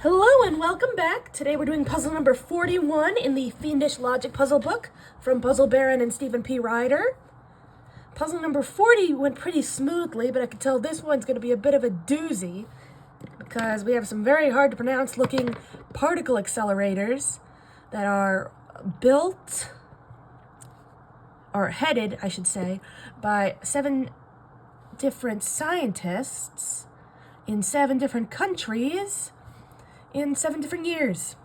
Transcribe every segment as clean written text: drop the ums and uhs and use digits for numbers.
Hello and welcome back. Today we're doing puzzle number 41 in the Fiendish Logic Puzzle book from Puzzle Baron and Stephen P. Ryder. Puzzle number 40 went pretty smoothly, but I can tell this one's going to be a bit of a doozy because we have some very hard to pronounce looking particle accelerators that are built, or headed, I should say, by 7 different scientists in 7 different countries in 7 different years.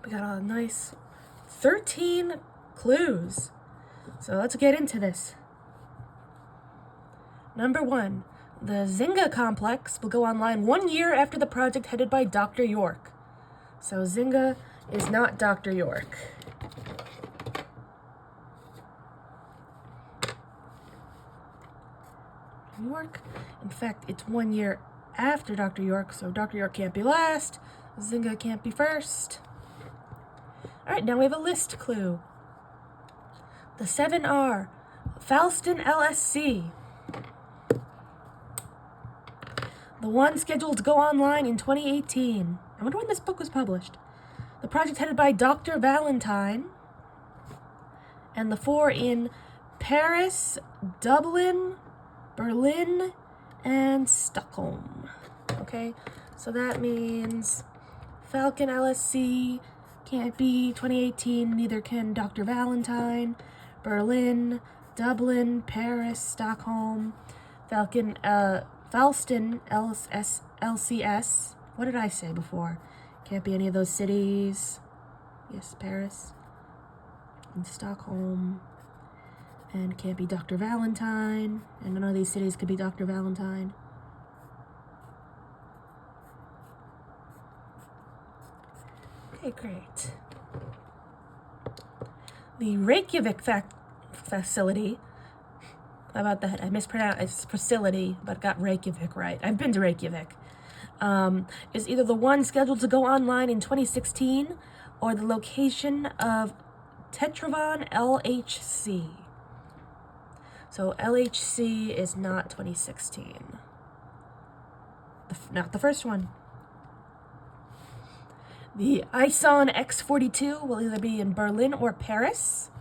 We got a nice 13 clues. So let's get into this. Number 1, the Zynga complex will go online 1 year after the project headed by Dr. York. So Zynga is not Dr. York. York. In fact, it's 1 year after Dr. York, so Dr. York can't be last. Zynga can't be first. Alright, now we have a list clue. The 7R, Falston LSC. The one scheduled to go online in 2018. I wonder when this book was published. The project headed by Dr. Valentine. And the 4 in Paris, Dublin, Berlin, and Stockholm. Okay, so that means Falcon LSC can't be 2018, neither can Dr. Valentine. Berlin, Dublin, Paris, Stockholm, Falcon, Falston LCS. What did I say before? Can't be any of those cities. Yes, Paris and Stockholm. And can't be Dr. Valentine. And none of these cities could be Dr. Valentine. Okay, great. The Reykjavik facility. How about that? I mispronounced it's facility, but got Reykjavik right. I've been to Reykjavik. Is either the one scheduled to go online in 2016 or the location of Tetravon LHC. So LHC is not 2016. Not the first one. The Ison X42 will either be in Berlin or Paris.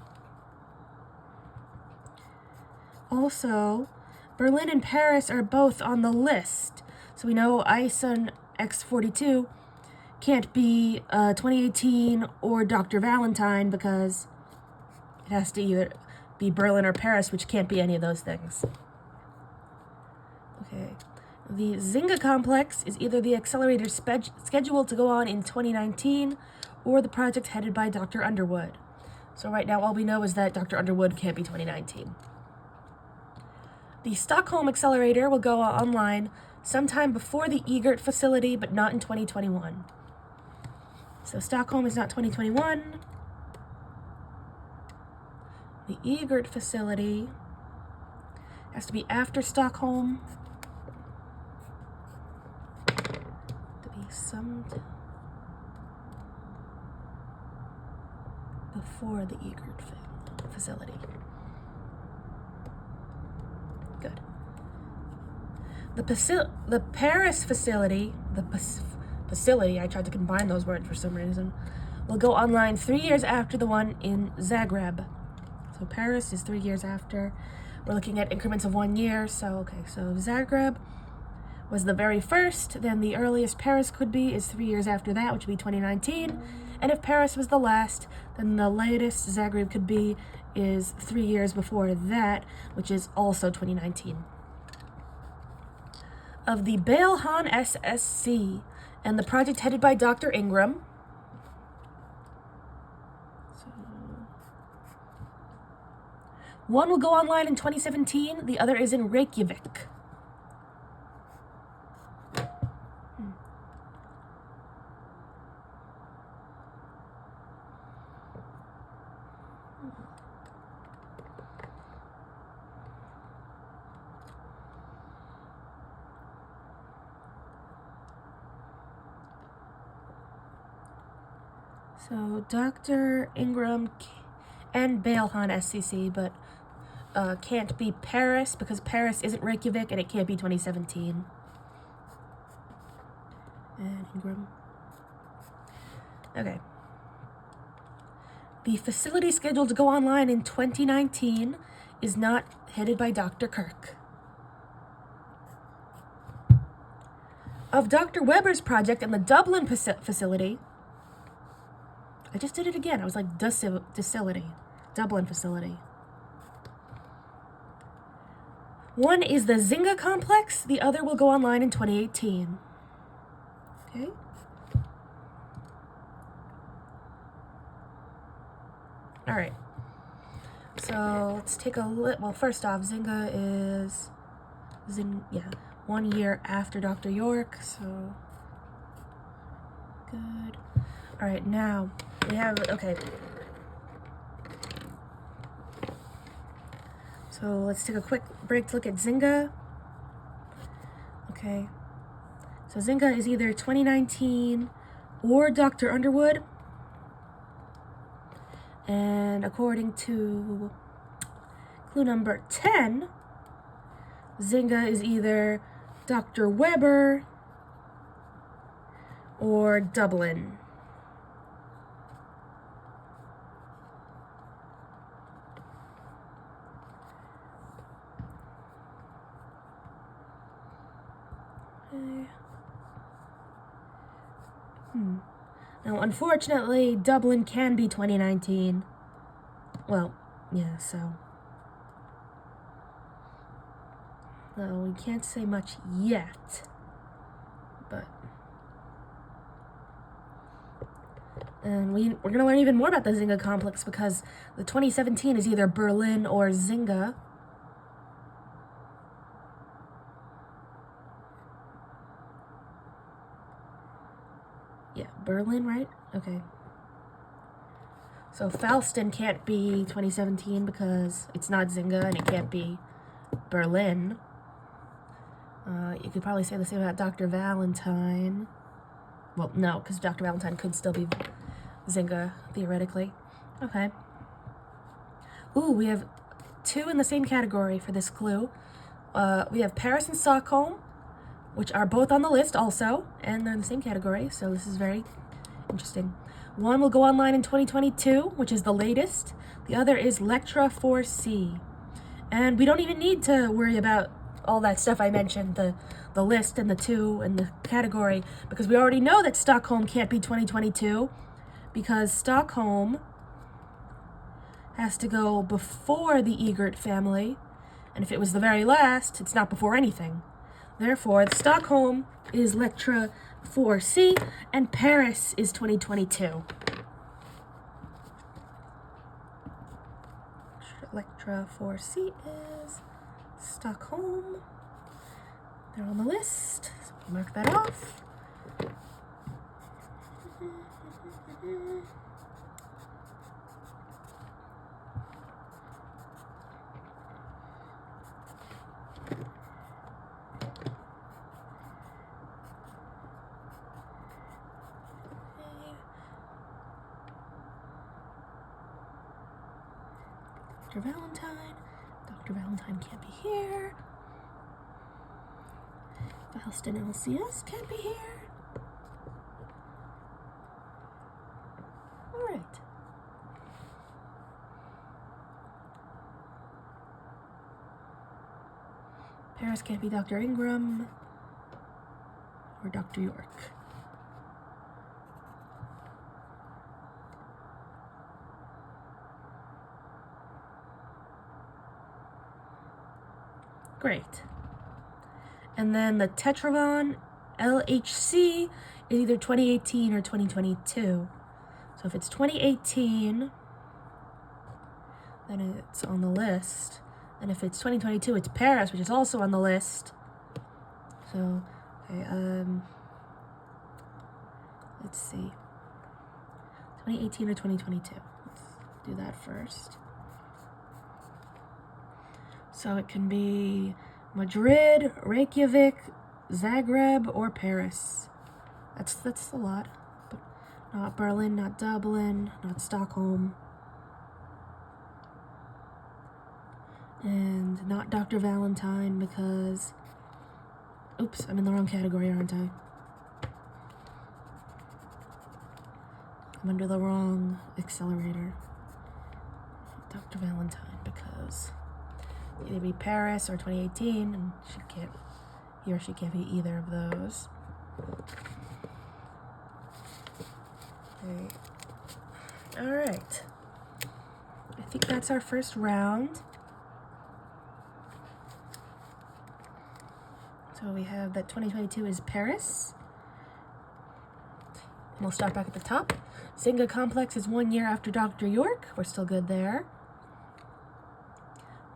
Also, Berlin and Paris are both on the list. So we know Ison X42 can't be 2018 or Dr. Valentine because it has to either be Berlin or Paris, which can't be any of those things. Okay. The Zynga complex is either the accelerator scheduled to go on in 2019 or the project headed by Dr. Underwood. So right now all we know is that Dr. Underwood can't be 2019. The Stockholm accelerator will go online sometime before the Egert facility, but not in 2021. So Stockholm is not 2021. The Egert facility has to be after Stockholm. To be some before the Egert facility. Good. The Paris facility, facility, I tried to combine those words for some reason, will go online 3 years after the one in Zagreb. So Paris is 3 years after. We're looking at increments of 1 year. So Zagreb was the very first. Then the earliest Paris could be is 3 years after that, which would be 2019. And if Paris was the last, then the latest Zagreb could be is 3 years before that, which is also 2019. Of the Bailhan SSC and the project headed by Dr. Ingram. One will go online in 2017, the other is in Reykjavik. So Dr. Ingram and Bailhan SCC, but can't be Paris because Paris isn't Reykjavik and it can't be 2017. and Ingram. Okay. The facility scheduled to go online in 2019 is not headed by Dr. Kirk. Of Dr. Weber's project in the Dublin facility, I just did it again. I was like, facility, Dublin facility. One is the Zynga complex. The other will go online in 2018. Okay. All right. So let's take a look. Well, first off, Zynga is 1 year after Dr. York. So good. All right, now we have, okay. So let's take a quick break to look at Zynga. Okay. So Zynga is either 2019 or Dr. Underwood. And according to clue number 10, Zynga is either Dr. Weber or Dublin. Okay. Now, unfortunately, Dublin can be 2019. Well, yeah, so. No, we can't say much yet. But. And we're going to learn even more about the Zynga complex because the 2017 is either Berlin or Zynga. Yeah, Berlin, right? Okay. So Falston can't be 2017 because it's not Zynga, and it can't be Berlin. You could probably say the same about Dr. Valentine. Well, no, because Dr. Valentine could still be Zynga, theoretically. Okay. Ooh, we have two in the same category for this clue. We have Paris and Stockholm, which are both on the list also, and they're in the same category, so this is very interesting. One will go online in 2022, which is the latest. The other is Lectra 4C. And we don't even need to worry about all that stuff I mentioned, the list and the two and the category, because we already know that Stockholm can't be 2022, because Stockholm has to go before the Egert family, and if it was the very last, it's not before anything. Therefore, Stockholm is Lectra 4C, and Paris is 2022. Lectra 4C is Stockholm. They're on the list, so we'll mark that off. Dr. Valentine. Dr. Valentine can't be here. Falston LCS can't be here. All right. Paris can't be Dr. Ingram or Dr. York. Great. And then the Tetravon LHC is either 2018 or 2022. So if it's 2018, then it's on the list. And if it's 2022, it's Paris, which is also on the list. So, okay, let's see. 2018 or 2022. Let's do that first. So it can be Madrid, Reykjavik, Zagreb, or Paris. That's a lot. But not Berlin, not Dublin, not Stockholm. And not Dr. Valentine because... Oops, I'm in the wrong category, aren't I? I'm under the wrong accelerator. Dr. Valentine, because either be Paris or 2018, and he or she can't be either of those. Okay. All right. I think that's our first round. So we have that 2022 is Paris. And we'll start back at the top. Zynga Complex is 1 year after Dr. York. We're still good there.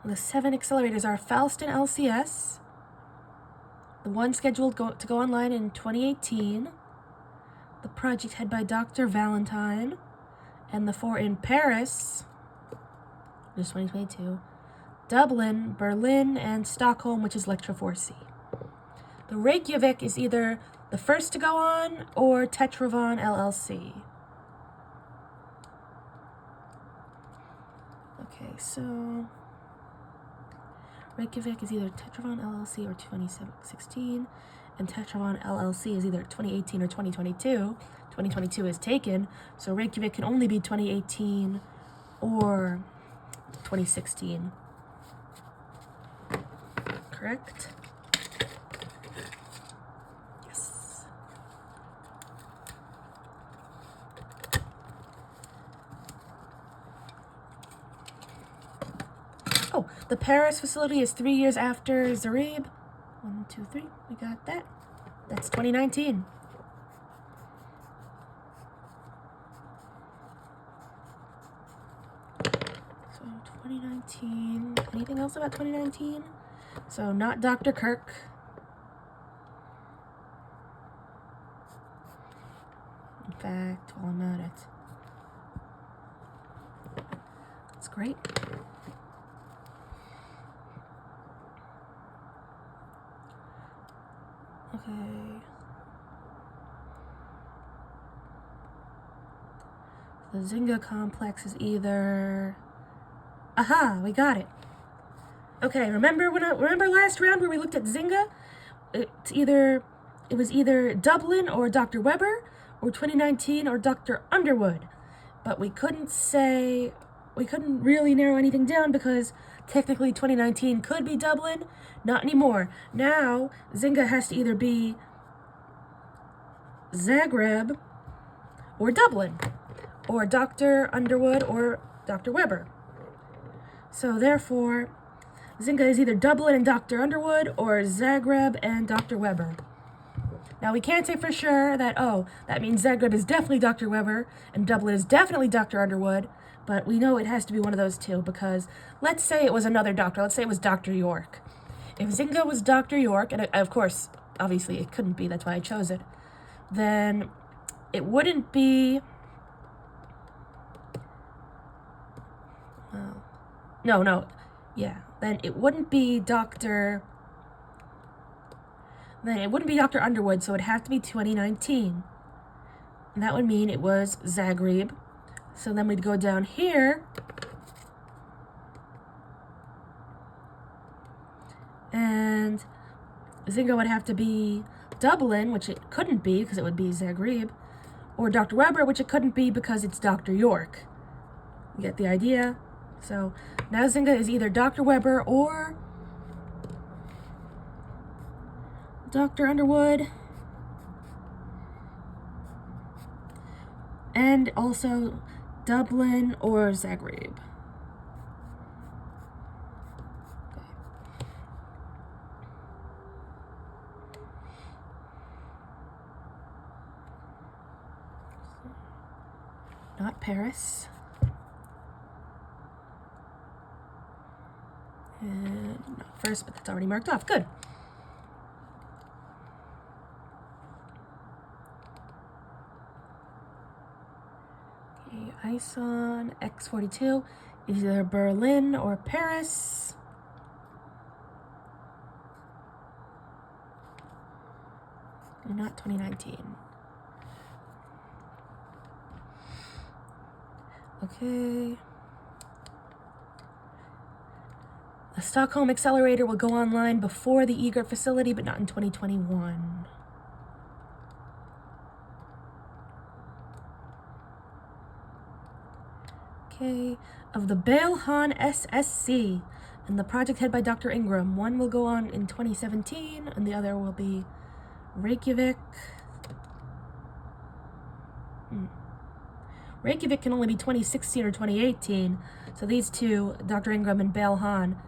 The 7 accelerators are Falston LCS. The one scheduled to go online in 2018. The project head by Dr. Valentine. And the 4 in Paris, which is 2022. Dublin, Berlin, and Stockholm, which is Lecture 4C. The Reykjavik is either the first to go on or Tetravon LLC. Okay, so Reykjavik is either Tetravon LLC or 2016, and Tetravon LLC is either 2018 or 2022. 2022 is taken, so Reykjavik can only be 2018 or 2016. Correct? Yes. Oh, the Paris facility is 3 years after Zagreb. 1, 2, 3. We got that. That's 2019. So 2019. Anything else about 2019? So not Dr. Kirk. In fact, while I'm at it. That's great. Okay. The Zynga Complex is either... Aha, we got it. Okay, remember last round where we looked at Zynga? It was either Dublin or Dr. Weber, or 2019 or Dr. Underwood. But we couldn't really narrow anything down because technically 2019 could be Dublin, not anymore. Now, Zynga has to either be Zagreb or Dublin, or Dr. Underwood or Dr. Weber. So therefore, Zynga is either Dublin and Dr. Underwood or Zagreb and Dr. Weber. Now we can't say for sure that, that means Zagreb is definitely Dr. Weber and Dublin is definitely Dr. Underwood, but we know it has to be one of those two because let's say it was another doctor. Let's say it was Dr. York. If Zynga was Dr. York, and of course, obviously it couldn't be, that's why I chose it, then it wouldn't be... Then it wouldn't be Dr. Underwood, so it'd have to be 2019. And that would mean it was Zagreb. So then we'd go down here. And Zynga would have to be Dublin, which it couldn't be because it would be Zagreb. Or Dr. Weber, which it couldn't be because it's Dr. York. You get the idea? So now Zynga is either Dr. Weber or Dr. Underwood. And also Dublin or Zagreb. Okay. Not Paris. And not first, but that's already marked off. Good. Okay, ISON X42 is either Berlin or Paris. Not 2019. Okay. The Stockholm Accelerator will go online before the eager facility, but not in 2021. Okay, of the Belhan SSC and the project headed by Dr. Ingram. One will go on in 2017 and the other will be Reykjavik. Reykjavik can only be 2016 or 2018, so these two, Dr. Ingram and Belhan,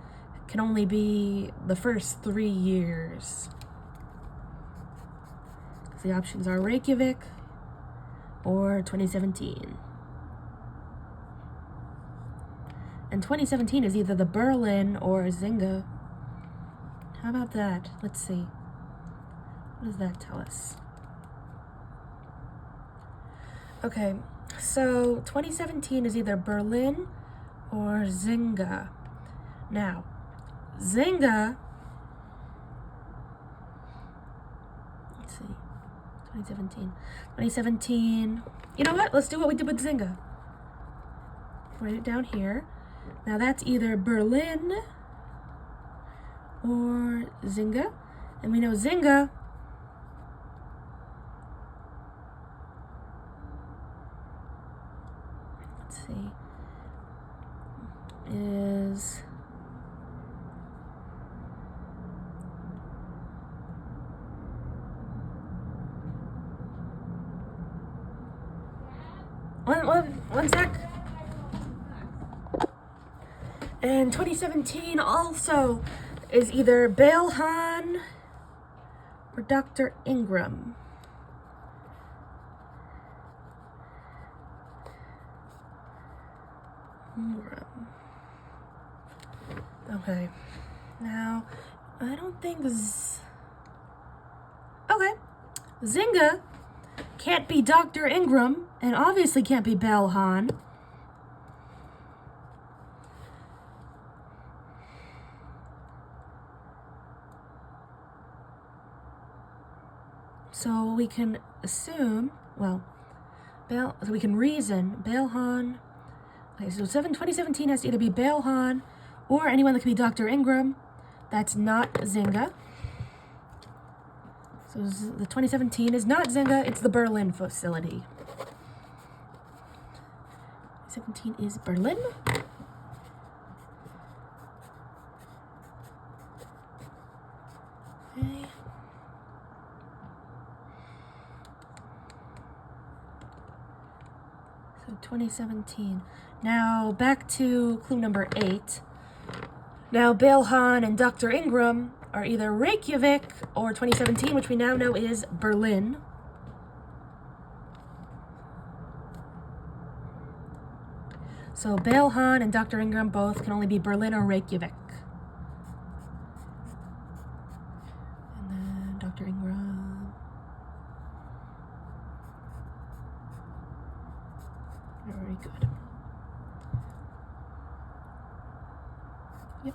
can only be the first 3 years. The options are Reykjavik or 2017. And 2017 is either the Berlin or Zinga. How about that? Let's see. What does that tell us? Okay, so 2017 is either Berlin or Zinga. Now, Zinga, let's see, 2017, you know what? Let's do what we did with Zinga. Write it down here. Now that's either Berlin or Zinga. And we know Zinga is one sec. And 2017 also is either Belhan or Dr. Ingram. Okay, now I don't think okay, Zinga can't be Dr. Ingram and obviously can't be Belhan. So we can assume, well, so we can reason Belhan. Okay, so 2017 has to either be Belhan or anyone that could be Dr. Ingram. That's not Zinga. So the 2017 is not Zinga, it's the Berlin facility. 17 is Berlin. Okay. So 2017. Now back to clue number 8. Now Belhan and Dr. Ingram are either Reykjavik or 2017, which we now know is Berlin. So Belhan and Dr. Ingram both can only be Berlin or Reykjavik. And then Dr. Ingram. Very good. Yep.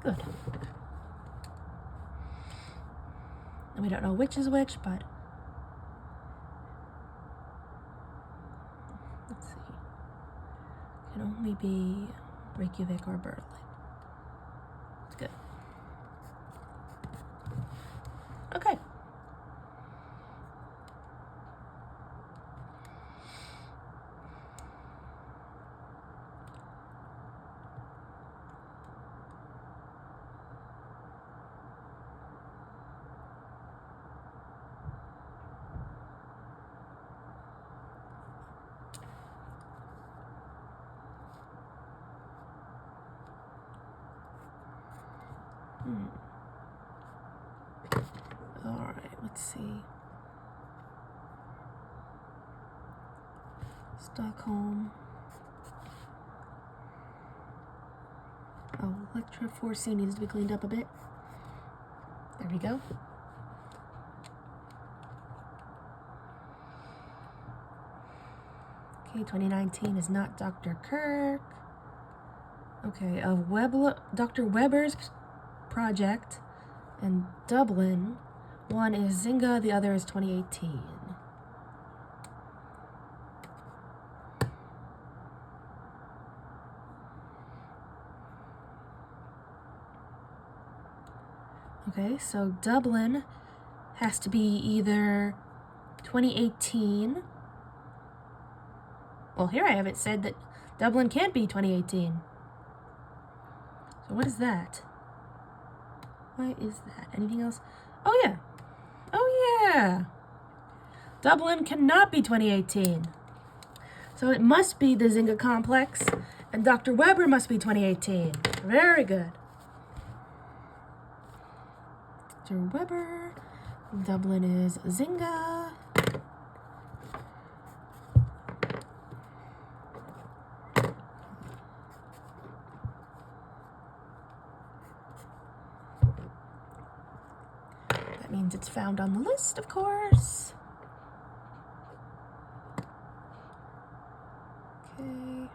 Good. And we don't know which is which, but let's see. It can only be Reykjavik or Berlin. It's good. Okay. All right, let's see. Stockholm. Oh, Electra 4C needs to be cleaned up a bit. There we go. Okay, 2019 is not Dr. Kirk. Okay, of Dr. Weber's project in Dublin. One is Zinga, the other is 2018. Okay, so Dublin has to be either 2018 Well, here I have it said that Dublin can't be 2018. So what is that? Why is that? Anything else? Oh, yeah. Oh, yeah. Dublin cannot be 2018. So it must be the Zynga complex, and Dr. Weber must be 2018. Very good. Dr. Weber. Dublin is Zynga. That means it's found on the list, of course. Okay.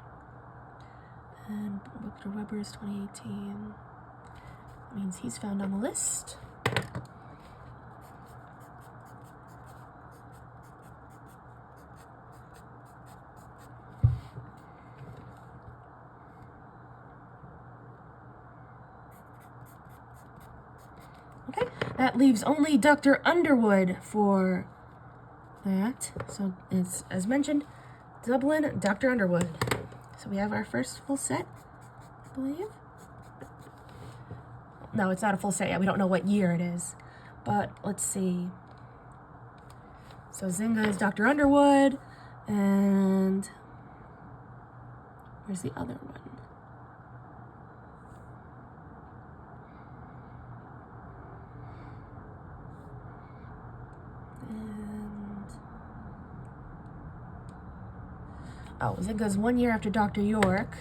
And Dr. Weber is 2018. That means he's found on the list. Okay, that leaves only Dr. Underwood for that. So it's, as mentioned, Dublin, Dr. Underwood. So we have our first full set, I believe. No, it's not a full set yet. We don't know what year it is. But let's see. So Zynga is Dr. Underwood, and where's the other one? Oh, Zynga's 1 year after Dr. York.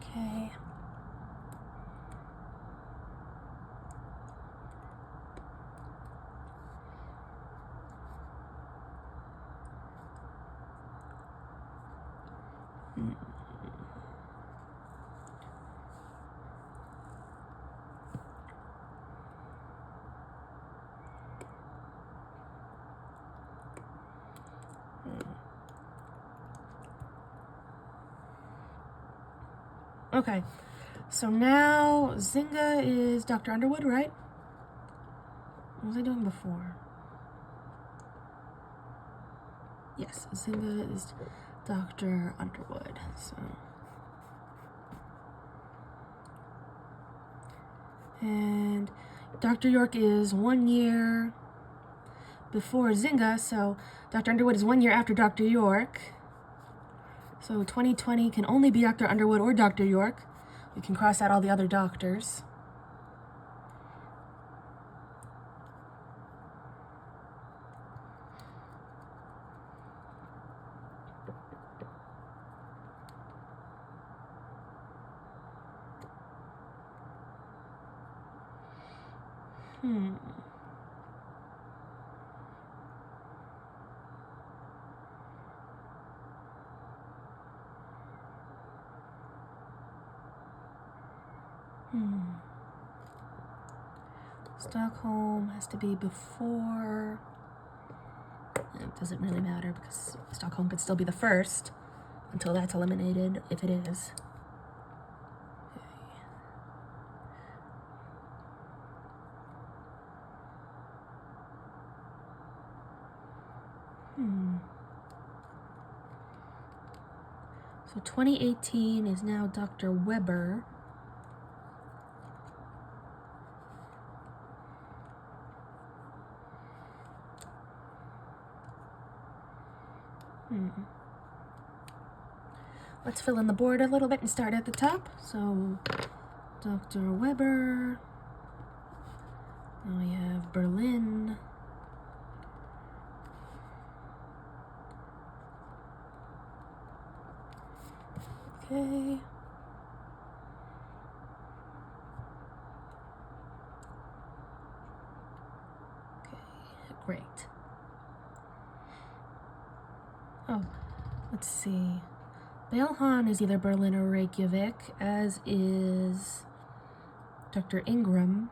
Okay. Okay, so now Zynga is Dr. Underwood, right? What was I doing before? Yes, Zynga is Dr. Underwood, so. And Dr. York is 1 year before Zynga, so Dr. Underwood is 1 year after Dr. York. So 2020 can only be Dr. Underwood or Dr. York. We can cross out all the other doctors. Stockholm has to be before. It doesn't really matter because Stockholm could still be the first until that's eliminated, if it is. So 2018 is now Dr. Weber. Let's fill in the board a little bit and start at the top. So, Dr. Weber. Now we have Berlin. Okay. Okay, great. Oh, let's see. Belhan is either Berlin or Reykjavik, as is Dr. Ingram.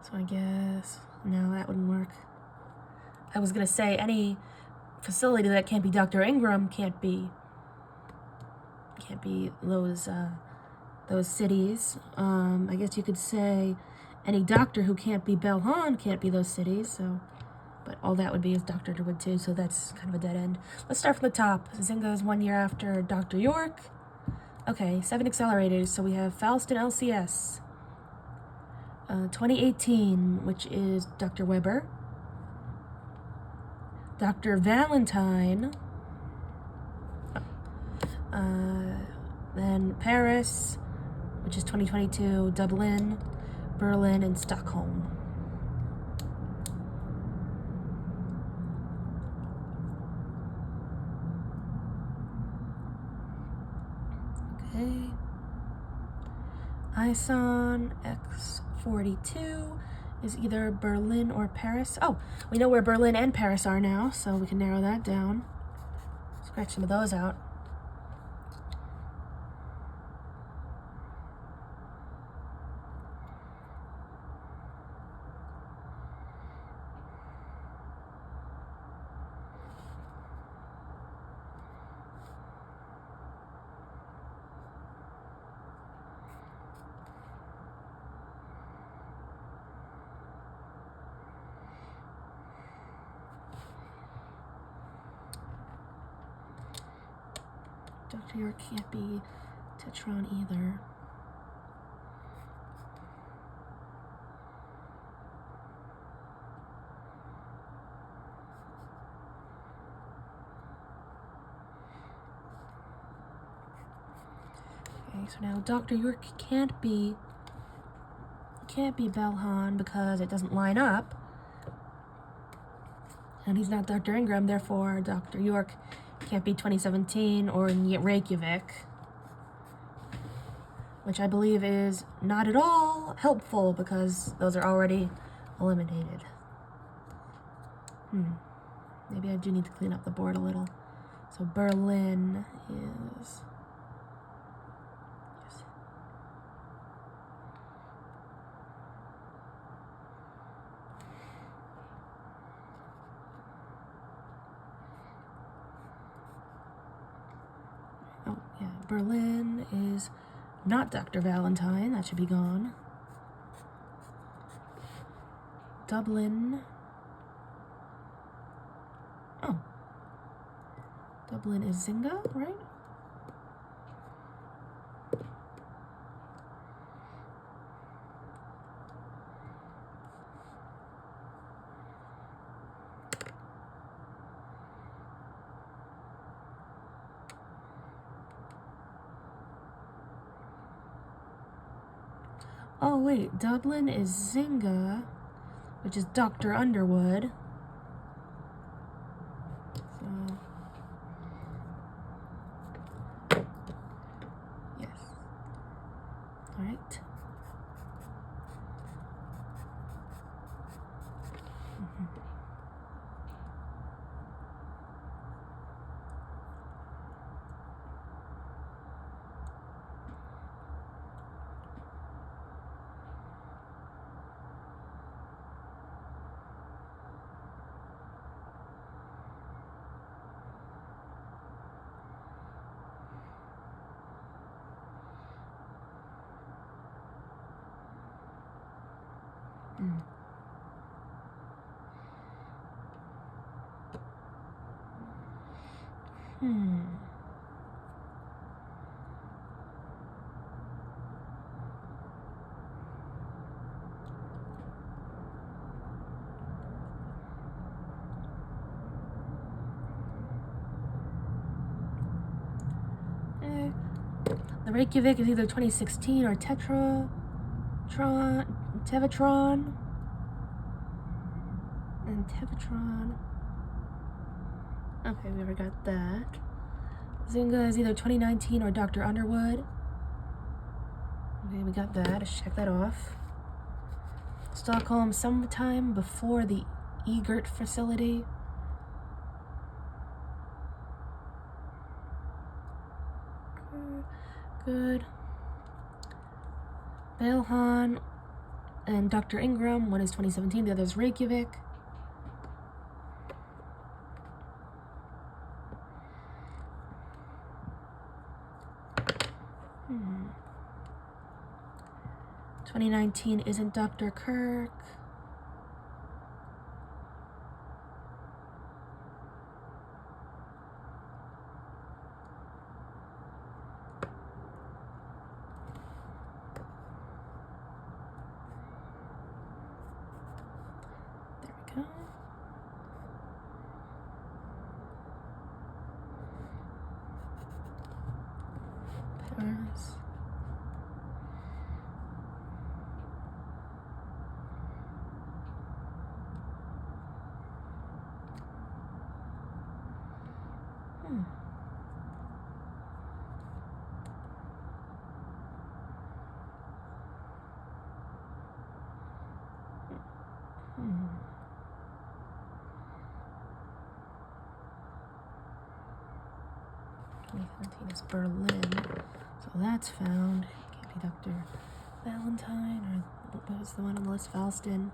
So I guess, no, that wouldn't work. I was gonna say any facility that can't be Dr. Ingram can't be those cities. I guess you could say any doctor who can't be Belhan can't be those cities, so... But all that would be is Dr. Underwood too, so that's kind of a dead end. Let's start from the top. Zynga is 1 year after Dr. York. Okay, 7 accelerators, so we have Faust and LCS. 2018, which is Dr. Weber. Dr. Valentine. Then Paris, which is 2022, Dublin, Berlin, and Stockholm. Okay. ISON X42 is either Berlin or Paris. Oh, we know where Berlin and Paris are now, so we can narrow that down. Scratch some of those out. Dr. York can't be Tetron either. Okay, so now Dr. York can't be Belhan because it doesn't line up. And he's not Dr. Ingram, therefore Dr. York can't be 2017 or Reykjavik, which I believe is not at all helpful because those are already eliminated. Maybe I do need to clean up the board a little. So Berlin is... Oh, yeah, Berlin is not Dr. Valentine. That should be gone. Dublin. Oh. Dublin is Zynga, right? Oh wait, Dublin is Zynga, which is Dr. Underwood. So, yes. All right. The Reykjavik is either 2016 or Tevatron. And Tevatron. Okay, we already got that. Zynga is either 2019 or Dr. Underwood. Okay, we got that. Let's check that off. Stockholm sometime before the Egert facility. Good. Belhan and Dr. Ingram. One is 2017, the other is Reykjavik. 2019 isn't Dr. Kirk. There we go. Paris. Hmm. 2017 is Berlin, so that's found. Can't be Dr. Valentine, or what was the one on the list? Falston.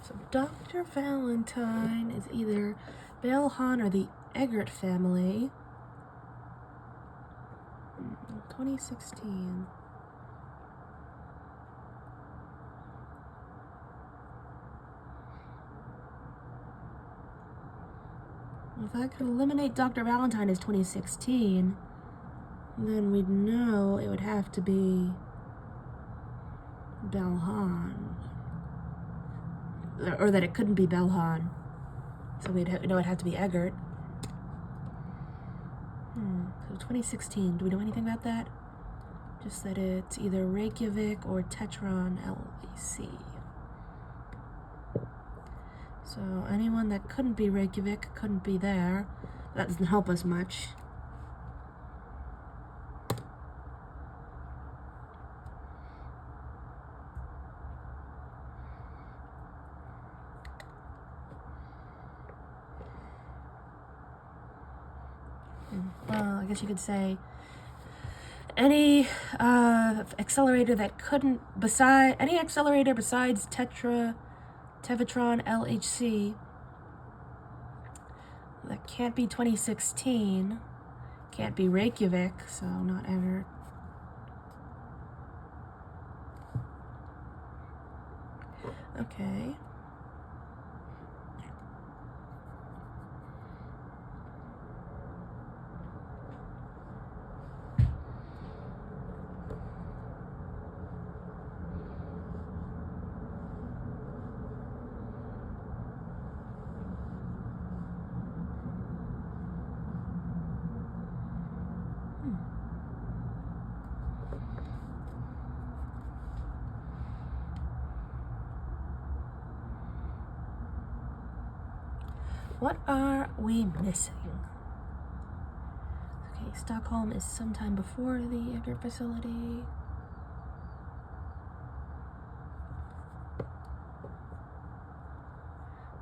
So Dr. Valentine is either Belhan or the Eggert family. 2016. If I could eliminate Dr. Valentine as 2016, then we'd know it would have to be Belhan. Or that it couldn't be Belhan. So we'd know it'd have to be Eggert. So 2016, do we know anything about that? Just that it's either Reykjavik or Tetron LEC. So anyone that couldn't be Reykjavik couldn't be there. That doesn't help us much. Well, I guess you could say any accelerator that couldn't, any accelerator besides Tevatron LHC that can't be 2016, can't be Reykjavik, so not Eggert. Okay. What are we missing? Okay, Stockholm is sometime before the Eggert facility.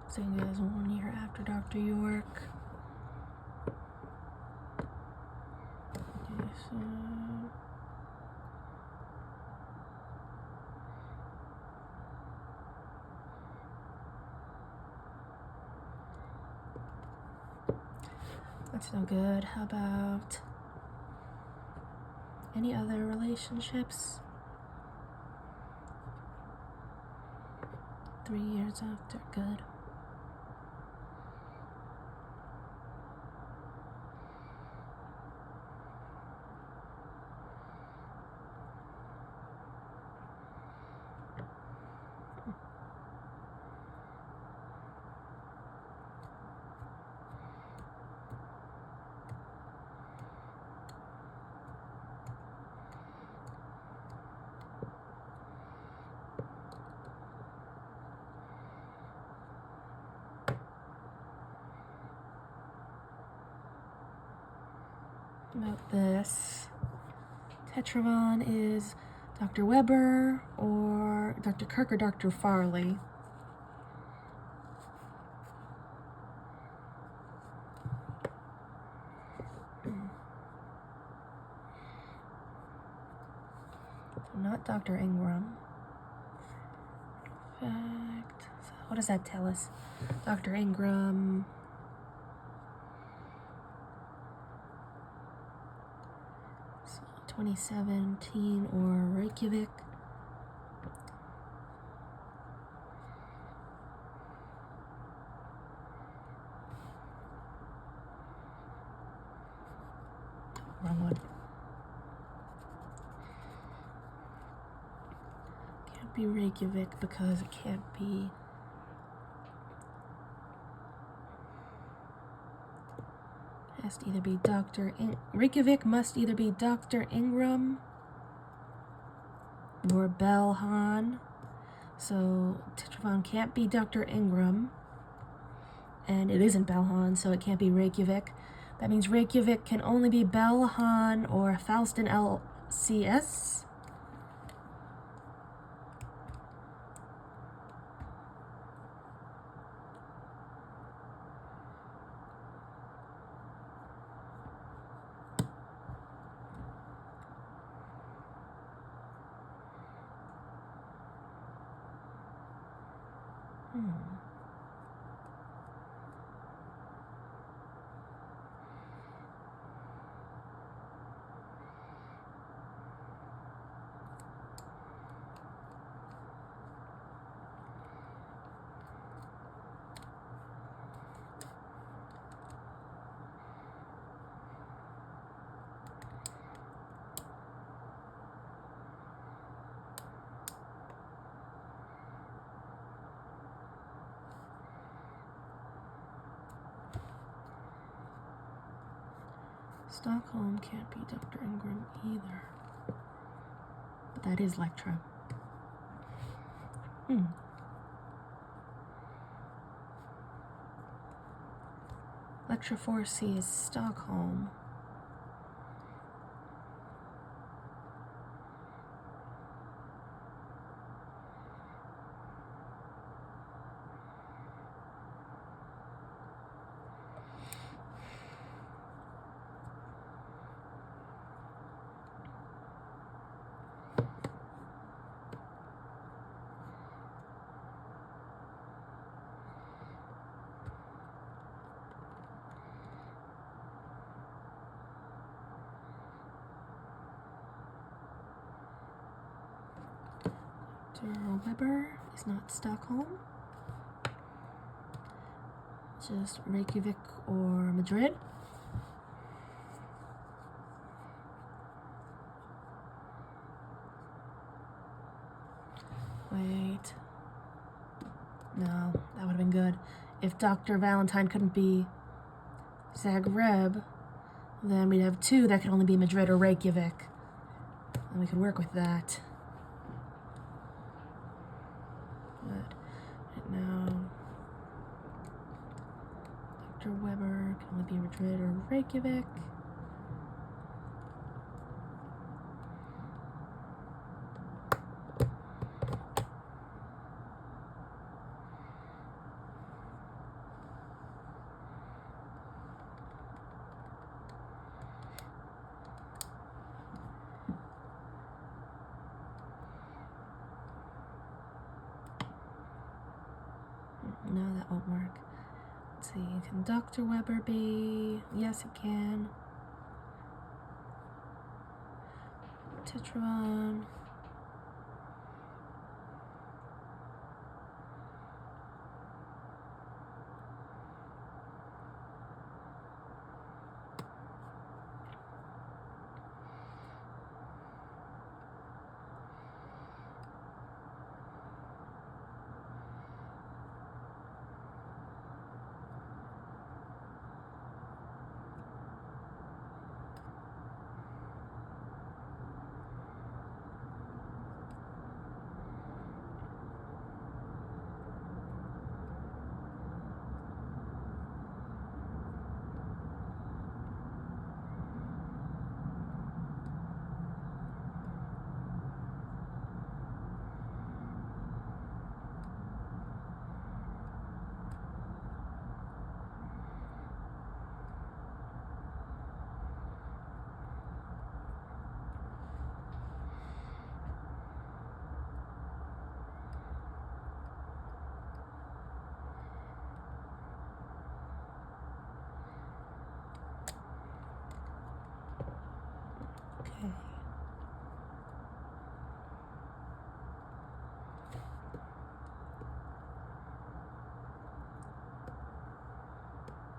Saying it is 1 year after Dr. York. Okay, so that's no good. How about any other relationships? 3 years after, good. about this. Tetravon is Dr. Weber or Dr. Kirk or Dr. Farley. So not Dr. Ingram. Fact. So what does that tell us? Dr. Ingram. So 2017 or Reykjavik. Wrong one. Can't be Reykjavik because it can't be. Has to either be Reykjavik must either be Dr. Ingram or Belhan. So Tetravon can't be Dr. Ingram. And it isn't Belhan, so it can't be Reykjavik. That means Reykjavik can only be Belhan or Falston LCS. Stockholm can't be Dr. Ingram either. But that is Lectra. Lectra 4C is Stockholm. Dr. Weber is not Stockholm. Just Reykjavik or Madrid. Wait. No, that would have been good. If Dr. Valentine couldn't be Zagreb, then we'd have two that could only be Madrid or Reykjavik. And we could work with that. But right now, Dr. Weber can only be Madrid or Reykjavik. No, that won't work. Let's see, can Dr. Weber be? Yes, it can. Tetravon.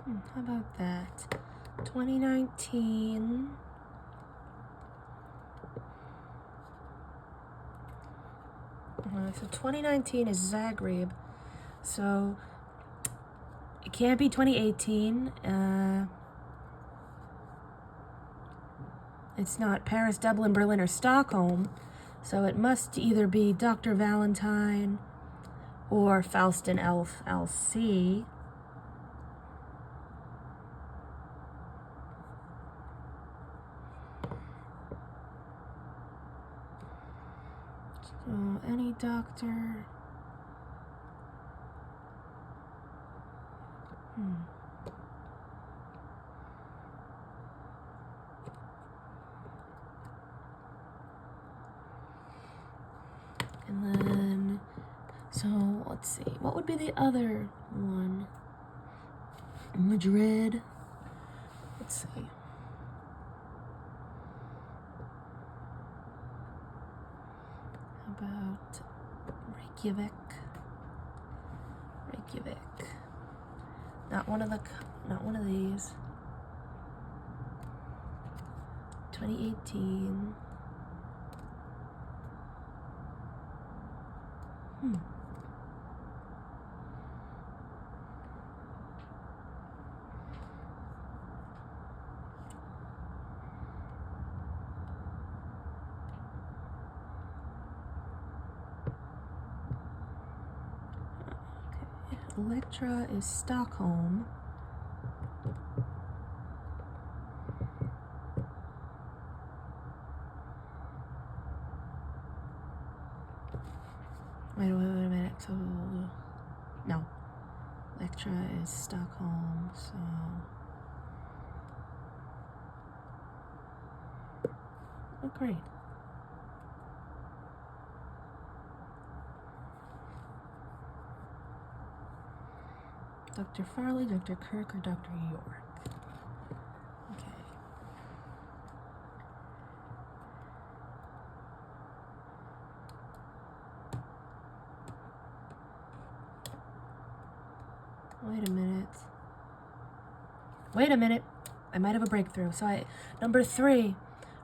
How about that? 2019. So 2019 is Zagreb. So it can't be 2018. It's not Paris, Dublin, Berlin, or Stockholm. So it must either be Dr. Valentine or Faustin LC. So any doctor. And then, so let's see, what would be the other one? Madrid. Let's see. How about Reykjavik? Not one of these. 2018. Electra is Stockholm. Wait a minute. So, no. Electra is Stockholm, so. Oh, great. Dr. Farley, Dr. Kirk, or Dr. York? Okay. Wait a minute. I might have a breakthrough. So number 3,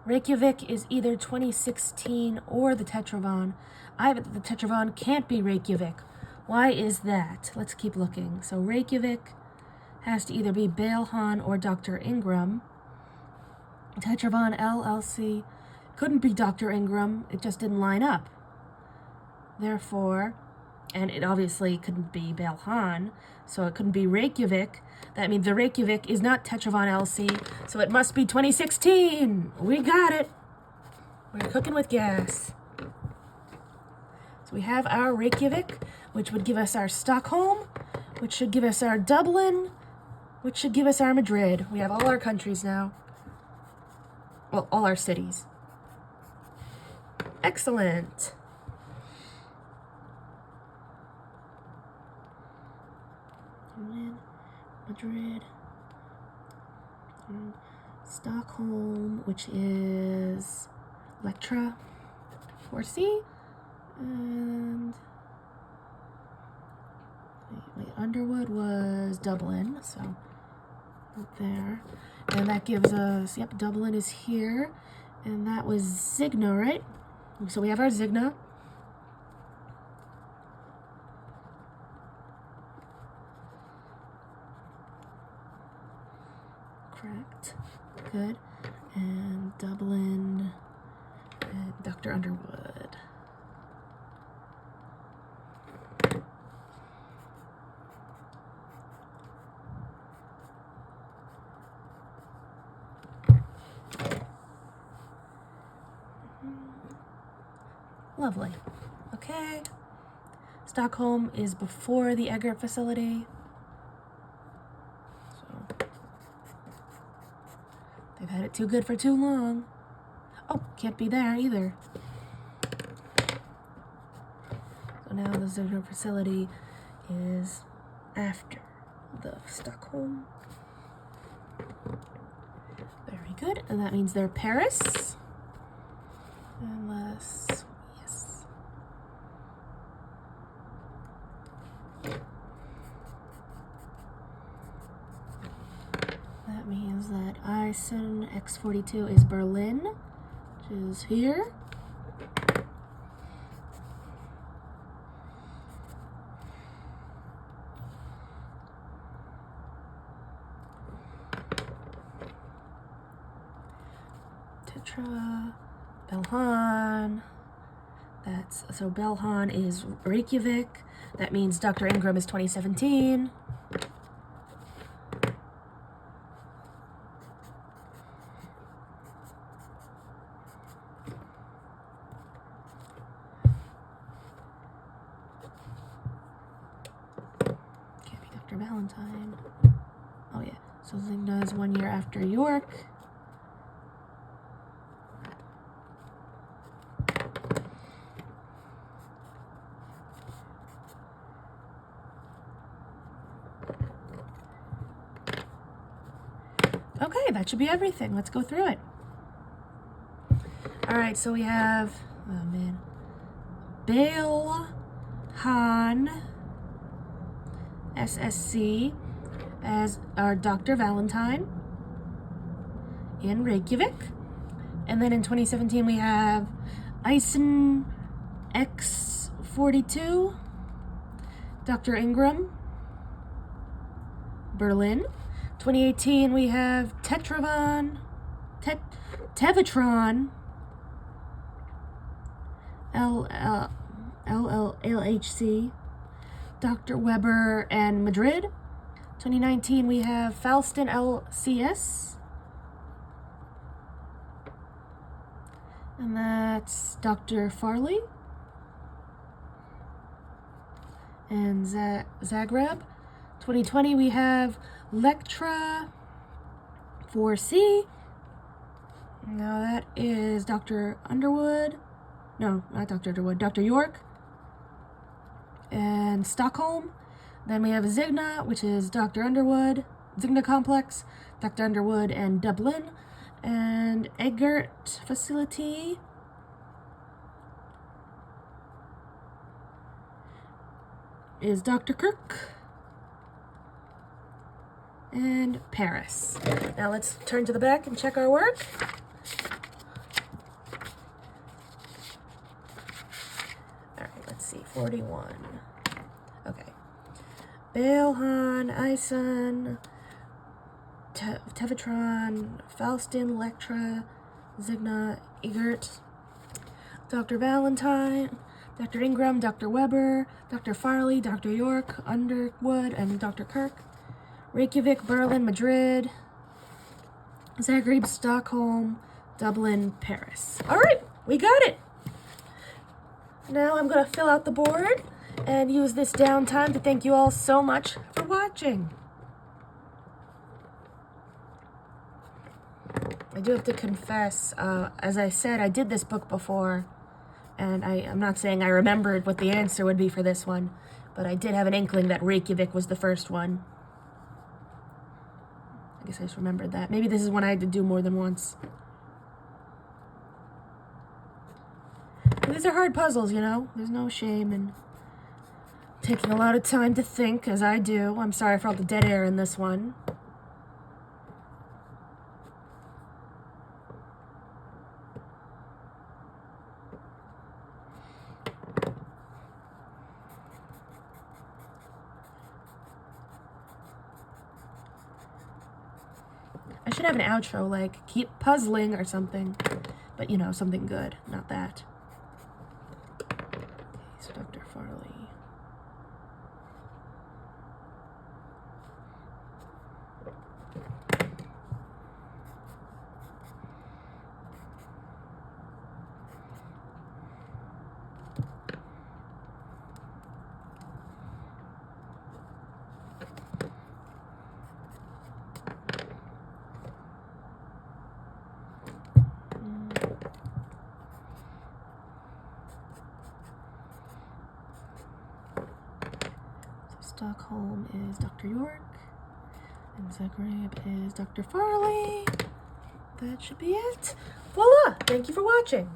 Reykjavik is either 2016 or the Tetravon. The Tetravon can't be Reykjavik. Why is that? Let's keep looking. So Reykjavik has to either be Balehan or Dr. Ingram. Tetravon LLC couldn't be Dr. Ingram. It just didn't line up. Therefore, and it obviously couldn't be Balehan, so it couldn't be Reykjavik. That means the Reykjavik is not Tetravon LC, so it must be 2016. We got it. We're cooking with gas. So we have our Reykjavik, which would give us our Stockholm, which should give us our Dublin, which should give us our Madrid. We have all our countries now. Well, all our cities. Excellent. Madrid, Stockholm, which is Electra, 4C, and Underwood was Dublin, so up there, and that gives us, yep, Dublin is here, and that was Zigna, right? So we have our Zigna. Correct. Good. And Dublin and Dr. Underwood. Lovely. Okay. Stockholm is before the Eggert facility. They've had it too good for too long. Oh, can't be there either. So now the Zigna facility is after the Stockholm. Very good. And that means they're Paris. Unless, yes. Eisen X42 is Berlin, which is here. Tetra, Belhan. So Belhan is Reykjavik. That means Dr. Ingram is 2017. Can't be Dr. Valentine. Oh yeah, so Zigna is 1 year after York. Okay, that should be everything. Let's go through it. All right, so we have, oh man, Belhan SSC as our Dr. Valentine in Reykjavik. And then in 2017 we have Eisen X42, Dr. Ingram, Berlin. 2018 we have Tevatron, LLHC, Dr. Weber and Madrid. 2019 we have Falston LCS, and that's Dr. Farley and Zagreb. 2020 we have Lectra 4C. Now that is Dr. Underwood. No, not Dr. Underwood, Dr. York and Stockholm. Then we have Zigna, which is Dr. Underwood, Zigna Complex, Dr. Underwood and Dublin. And Eggert Facility is Dr. Kirk and Paris. Now let's turn to the back and check our work. All right, let's see, 41. Okay. Belhan, Eisen, Tevatron, Falston, Lectra, Zigna, Eggert, Dr. Valentine, Dr. Ingram, Dr. Weber, Dr. Farley, Dr. York, Underwood, and Dr. Kirk. Reykjavik, Berlin, Madrid, Zagreb, Stockholm, Dublin, Paris. All right, we got it. Now I'm going to fill out the board and use this downtime to thank you all so much for watching. I do have to confess, as I said, I did this book before, and I'm not saying I remembered what the answer would be for this one, but I did have an inkling that Reykjavik was the first one. I guess I just remembered that. Maybe this is one I had to do more than once. But these are hard puzzles, you know? There's no shame in taking a lot of time to think, as I do. I'm sorry for all the dead air in this one. I should have an outro, like, keep puzzling or something. But, you know, something good, not that. Okay, so Dr. Farley. Stockholm is Dr. York, and Zagreb is Dr. Farley. That should be it. Voila! Thank you for watching.